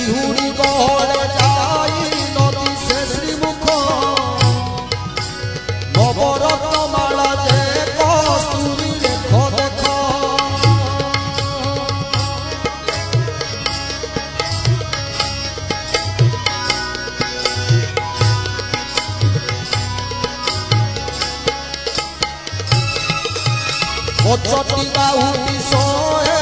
বিহুরি গহরে যাই নদী সে শ্রীমুখ নবরত্ন মালা যে কস্তুরী রেখ দেখ পচটি বাহুটি সয়ে